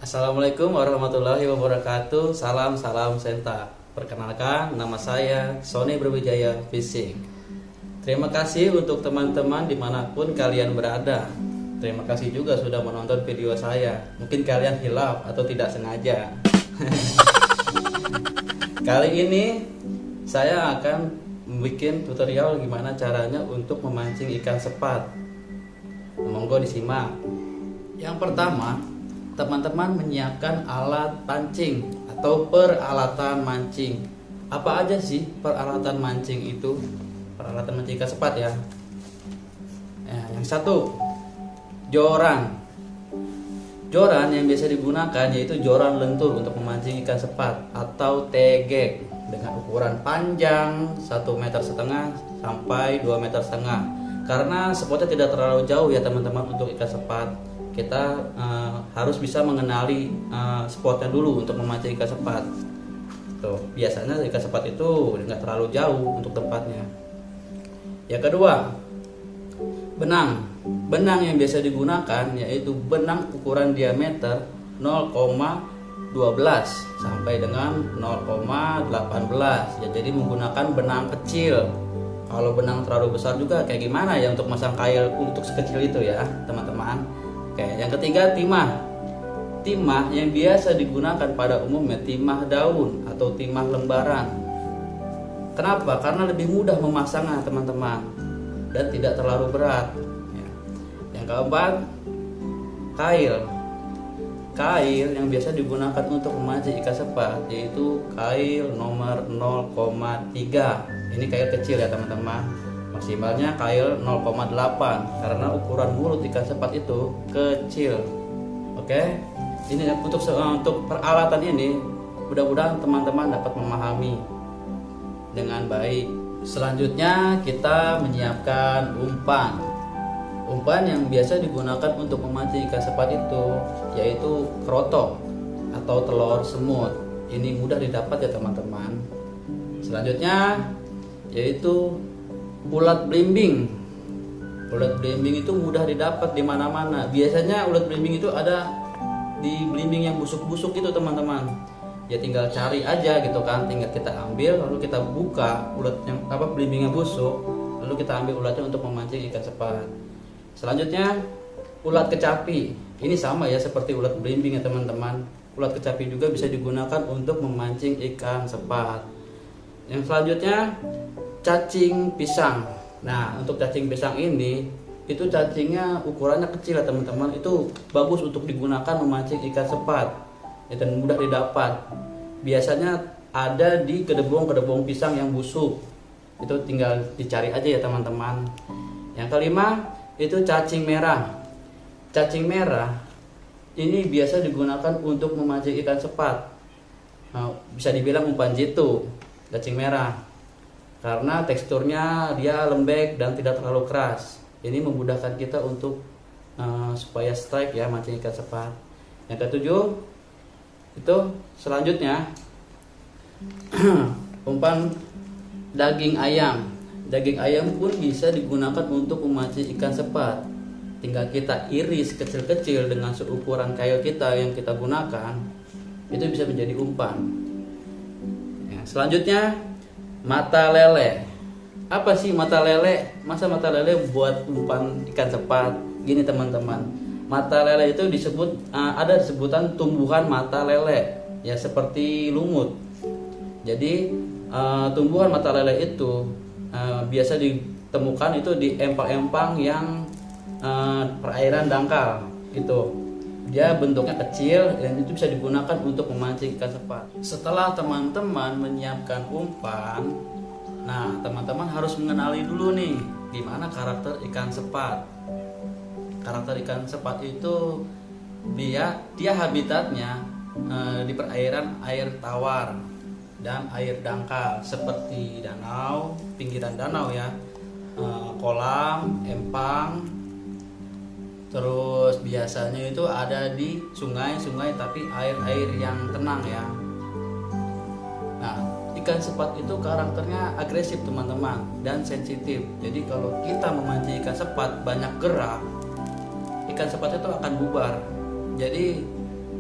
Assalamualaikum warahmatullahi wabarakatuh. Salam Senta. Perkenalkan, nama saya Sony Berwijaya Fishing. Terima kasih untuk teman-teman dimanapun kalian berada. Terima kasih juga sudah menonton video saya. Mungkin kalian hilaf atau tidak sengaja. Kali ini saya akan membuat tutorial gimana caranya untuk memancing ikan sepat. Monggo disimak. Yang pertama, teman-teman menyiapkan alat pancing atau peralatan mancing. Apa aja sih peralatan mancing itu? Peralatan mancing ikan sepat ya. Yang satu, joran. Joran yang biasa digunakan yaitu joran lentur untuk memancing ikan sepat atau tegek dengan ukuran panjang 1,5 meter sampai 2,5 meter. Karena spotnya tidak terlalu jauh ya teman-teman untuk ikan sepat. Kita harus bisa mengenali spotnya dulu untuk memancing ikan sepat. Tuh, biasanya ikan sepat itu nggak terlalu jauh untuk tempatnya. Yang kedua, benang. Benang yang biasa digunakan yaitu benang ukuran diameter 0,12 sampai dengan 0,18. Ya, jadi menggunakan benang kecil. Kalau benang terlalu besar juga kayak gimana ya untuk masang kail untuk sekecil itu ya teman-teman. Oke, yang ketiga, timah. Timah yang biasa digunakan pada umumnya timah daun atau timah lembaran. Kenapa? Karena lebih mudah memasangnya teman-teman dan tidak terlalu berat. Yang keempat, kail. Kail yang biasa digunakan untuk memancing ikan sepat yaitu kail nomor 0,3. Ini kail kecil ya teman-teman. Maksimalnya kail 0,8 karena ukuran mulut ikan sepat itu kecil. Oke, ini untuk peralatan ini mudah-mudahan teman-teman dapat memahami dengan baik. Selanjutnya kita menyiapkan umpan. Umpan yang biasa digunakan untuk memancing ikan sepat itu yaitu kroto atau telur semut. Ini mudah didapat ya teman-teman. Selanjutnya yaitu ulat belimbing. Ulat belimbing itu mudah didapat di mana-mana. Biasanya ulat belimbing itu ada di belimbing yang busuk-busuk itu teman-teman. Ya tinggal cari aja gitu kan, tinggal kita ambil lalu kita buka ulat yang belimbing yang busuk, lalu kita ambil ulatnya untuk memancing ikan sepat. Selanjutnya ulat kecapi. Ini sama ya seperti ulat belimbing ya teman-teman. Ulat kecapi juga bisa digunakan untuk memancing ikan sepat. Yang selanjutnya cacing pisang. Nah, untuk cacing pisang ini itu cacingnya ukurannya kecil ya teman-teman. Itu bagus untuk digunakan memancing ikan sepat dan mudah didapat. Biasanya ada di kedebong pisang yang busuk. Itu tinggal dicari aja ya teman-teman. Yang kelima itu cacing merah. Cacing merah ini biasa digunakan untuk memancing ikan sepat. Nah, bisa dibilang umpan jitu cacing merah. Karena teksturnya dia lembek dan tidak terlalu keras. Ini memudahkan kita untuk supaya strike ya mancing ikan sepat. Yang ketujuh itu selanjutnya umpan daging ayam. Daging ayam pun bisa digunakan untuk memancing ikan sepat. Tinggal kita iris kecil-kecil dengan seukuran kail kita yang kita gunakan, itu bisa menjadi umpan. Ya, selanjutnya mata lele. Apa sih mata lele? Masa mata lele buat umpan ikan sepat? Gini teman-teman, mata lele itu ada sebutan tumbuhan mata lele, ya seperti lumut. Jadi tumbuhan mata lele itu biasa ditemukan itu di empang-empang yang perairan dangkal. Itu dia bentuknya kecil dan itu bisa digunakan untuk memancing ikan sepat. Setelah teman-teman menyiapkan umpan, nah teman-teman harus mengenali dulu nih gimana karakter ikan sepat. Karakter ikan sepat itu dia habitatnya di perairan air tawar dan air dangkal seperti danau, pinggiran danau ya, kolam, empang. Terus biasanya itu ada di sungai-sungai tapi air-air yang tenang ya. Nah, ikan sepat itu karakternya agresif teman-teman dan sensitif. Jadi kalau kita memancing ikan sepat banyak gerak, ikan sepat itu akan bubar. Jadi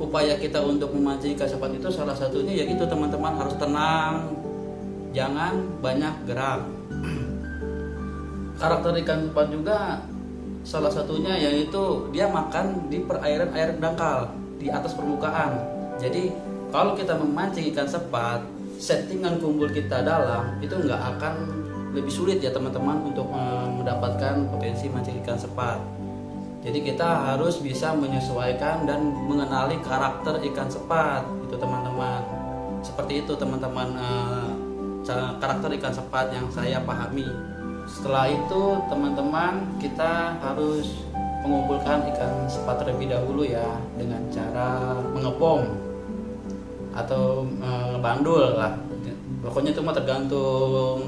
upaya kita untuk memancing ikan sepat itu salah satunya yaitu teman-teman harus tenang, jangan banyak gerak. Karakter ikan sepat juga salah satunya yaitu dia makan di perairan air dangkal di atas permukaan. Jadi kalau kita memancing ikan sepat, settingan kumpul kita dalam itu nggak akan lebih sulit ya teman-teman untuk mendapatkan potensi mancing ikan sepat. Jadi kita harus bisa menyesuaikan dan mengenali karakter ikan sepat itu teman-teman. Seperti itu teman-teman, karakter ikan sepat yang saya pahami. Setelah itu teman-teman kita harus mengumpulkan ikan sepat terlebih dahulu ya, dengan cara mengebom atau ngebandul lah. Pokoknya itu mah tergantung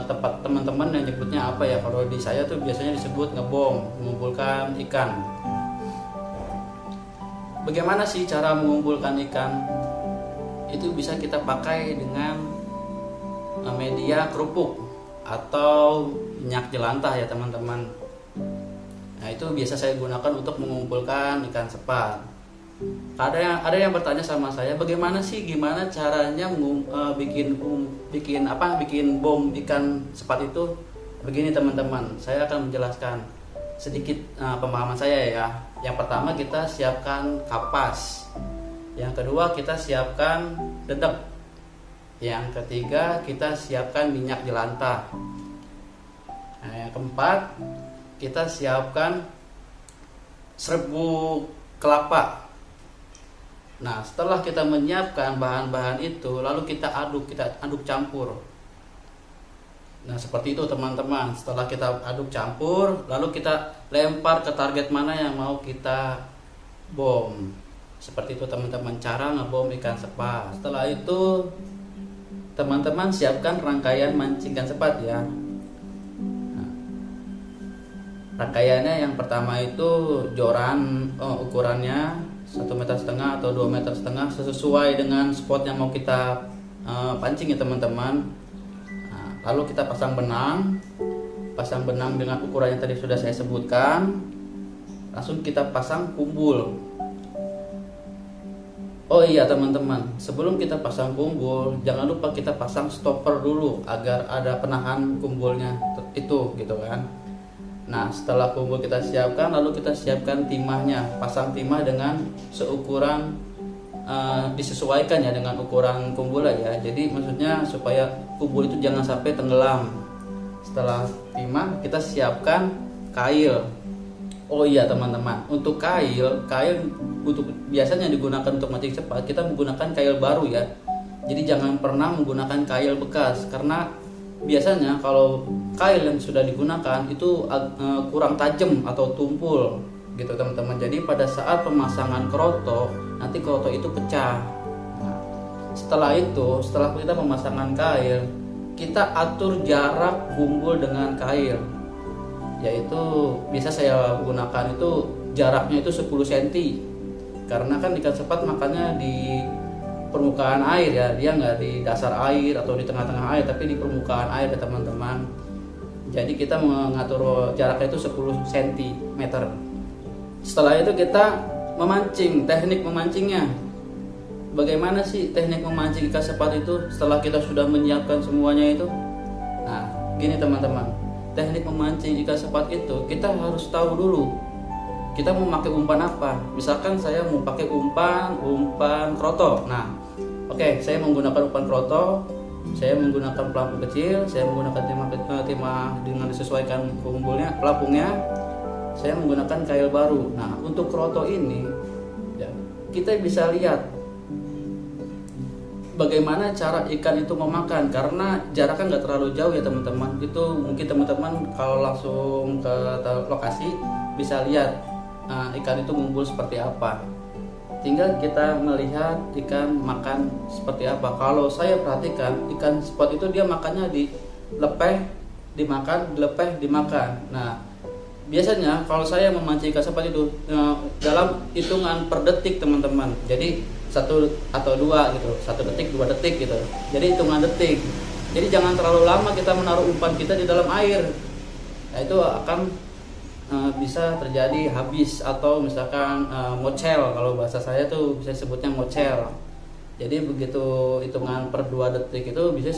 tempat teman-teman yang nyebutnya apa ya. Kalau di saya tuh biasanya disebut ngebom, mengumpulkan ikan. Bagaimana sih cara mengumpulkan ikan? Itu bisa kita pakai dengan media kerupuk atau minyak jelantah ya teman-teman. Nah itu biasa saya gunakan untuk mengumpulkan ikan sepat. Ada yang bertanya sama saya, gimana caranya bikin bom ikan sepat itu? Begini teman-teman, saya akan menjelaskan sedikit pemahaman saya ya. Yang pertama kita siapkan kapas, yang kedua kita siapkan dedek, yang ketiga kita siapkan minyak jelantah, nah, yang keempat kita siapkan serbuk kelapa. Nah, setelah kita menyiapkan bahan-bahan itu, lalu kita aduk campur. Nah, seperti itu teman-teman. Setelah kita aduk campur, lalu kita lempar ke target mana yang mau kita bom. Seperti itu teman-teman, cara ngebom ikan sepat. Setelah itu, teman-teman siapkan rangkaian mancing ikan sepat ya. Nah, rangkaiannya yang pertama itu joran, ukurannya 1,5 meter atau 2,5 meter sesuai dengan spot yang mau kita pancing ya teman-teman. Nah, lalu kita pasang benang dengan ukuran yang tadi sudah saya sebutkan. Langsung kita pasang kumbul. Oh iya teman-teman, sebelum kita pasang kumbul, jangan lupa kita pasang stopper dulu agar ada penahan kumbulnya itu gitu kan. Nah, setelah kumpul kita siapkan, lalu kita siapkan timahnya. Pasang timah dengan seukuran, disesuaikan ya dengan ukuran kumpul ya. Jadi maksudnya supaya kumpul itu jangan sampai tenggelam. Setelah timah, kita siapkan kail. Oh iya teman-teman, untuk kail untuk biasanya digunakan untuk mancing sepat, kita menggunakan kail baru ya. Jadi jangan pernah menggunakan kail bekas, karena biasanya kalau kail yang sudah digunakan itu kurang tajam atau tumpul gitu teman-teman. Jadi pada saat pemasangan kroto, nanti kroto itu pecah. Nah, setelah kita pemasangan kail, kita atur jarak kumpul dengan kail. Yaitu biasa saya gunakan itu jaraknya itu 10 cm. Karena kan ikan sepat makannya di permukaan air ya, dia nggak di dasar air atau di tengah-tengah air, tapi di permukaan air ya teman-teman. Jadi kita mengatur jaraknya itu 10 cm. Setelah itu kita memancing, teknik memancingnya. Bagaimana sih teknik memancing ikan sepat itu setelah kita sudah menyiapkan semuanya itu? Nah, gini teman-teman, teknik memancing ikan sepat itu kita harus tahu dulu kita mau pakai umpan apa. Misalkan saya mau pakai umpan kroto. Nah, oke, saya menggunakan umpan kroto, saya menggunakan pelampung kecil, saya menggunakan timah dengan disesuaikan kumpulnya, pelapungnya, saya menggunakan kail baru. Nah, untuk kroto ini ya, kita bisa lihat bagaimana cara ikan itu memakan, karena jaraknya nggak terlalu jauh ya teman-teman. Itu mungkin teman-teman kalau langsung ke lokasi bisa lihat ikan itu ngumpul seperti apa. Tinggal kita melihat ikan makan seperti apa. Kalau saya perhatikan ikan sepat itu dia makannya dilepeh, dimakan, dilepeh, dimakan. Nah, biasanya kalau saya memancing ikan sepat itu dalam hitungan per detik teman-teman. Jadi 1 atau 2 gitu, 1 detik, 2 detik gitu. Jadi hitungan detik. Jadi jangan terlalu lama kita menaruh umpan kita di dalam air. Nah, itu akan bisa terjadi habis atau misalkan mocel, kalau bahasa saya tuh bisa sebutnya mocel. Jadi begitu hitungan per 2 detik itu bisa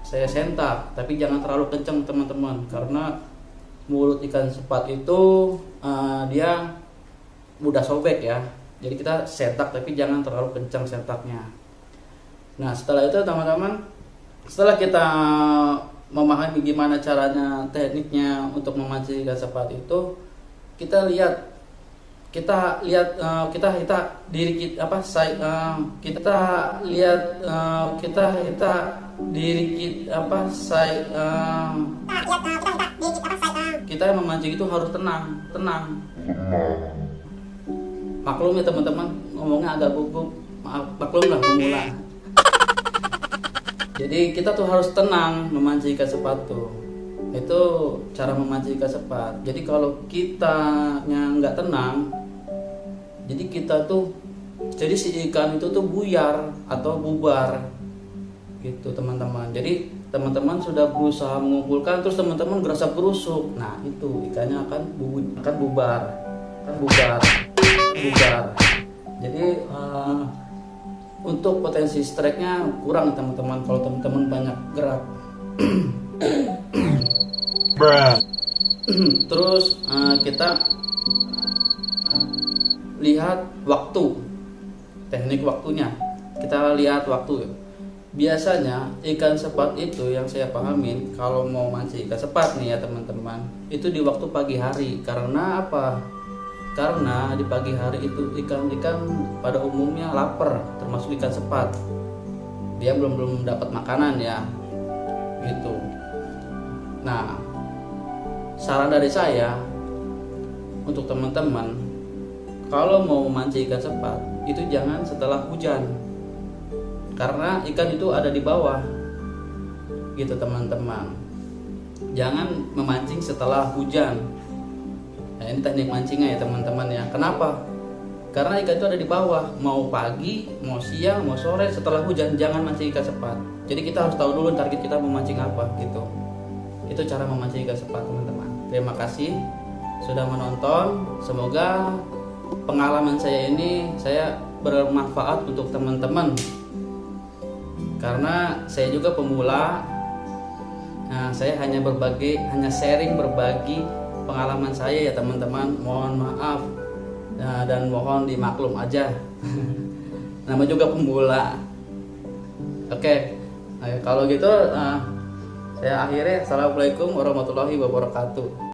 saya sentak, tapi jangan terlalu kencang teman-teman, karena mulut ikan sepat itu dia mudah sobek ya. Jadi kita sentak tapi jangan terlalu kencang sentaknya. Nah setelah itu teman-teman, setelah kita memahami gimana caranya, tekniknya untuk memancing ikan sepat itu, kita lihat diri kita apa saya kita lihat diri kita apa saya kita memancing itu harus tenang. Maklum ya teman-teman, ngomongnya agak gugup, maklum lah pemula. Jadi kita tuh harus tenang memancing ikan sepat tuh. Itu cara memancing ikan sepat. Jadi kalau kitanya nggak tenang, jadi si ikan itu tuh buyar atau bubar gitu teman-teman. Jadi teman-teman sudah berusaha mengumpulkan, terus teman-teman gerasa gerusuk, nah itu ikannya akan bubar. Jadi untuk potensi strike-nya kurang teman-teman kalau teman-teman banyak gerak. Terus kita lihat waktu, teknik waktunya. Kita lihat waktu. Biasanya ikan sepat itu yang saya pahamin kalau mau mancing ikan sepat nih ya teman-teman, itu di waktu pagi hari. Karena apa? Karena di pagi hari itu ikan-ikan pada umumnya lapar, termasuk ikan sepat. Dia belum dapat makanan ya, gitu. Nah, saran dari saya untuk teman-teman, kalau mau memancing ikan sepat itu jangan setelah hujan, karena ikan itu ada di bawah, gitu teman-teman. Jangan memancing setelah hujan. Nah, ini teknik mancingnya ya teman-teman ya. Kenapa? Karena ikan itu ada di bawah, mau pagi, mau siang, mau sore, setelah hujan jangan mancing ikan sepat. Jadi kita harus tahu dulu target kita memancing apa gitu. Itu cara memancing ikan sepat teman-teman. Terima kasih sudah menonton. Semoga pengalaman saya ini bermanfaat untuk teman-teman. Karena saya juga pemula. Nah, saya hanya sharing berbagi pengalaman saya ya teman-teman. Mohon maaf dan mohon dimaklum aja. Nama juga pemula. Oke, kalau gitu saya akhiri. Assalamualaikum warahmatullahi wabarakatuh.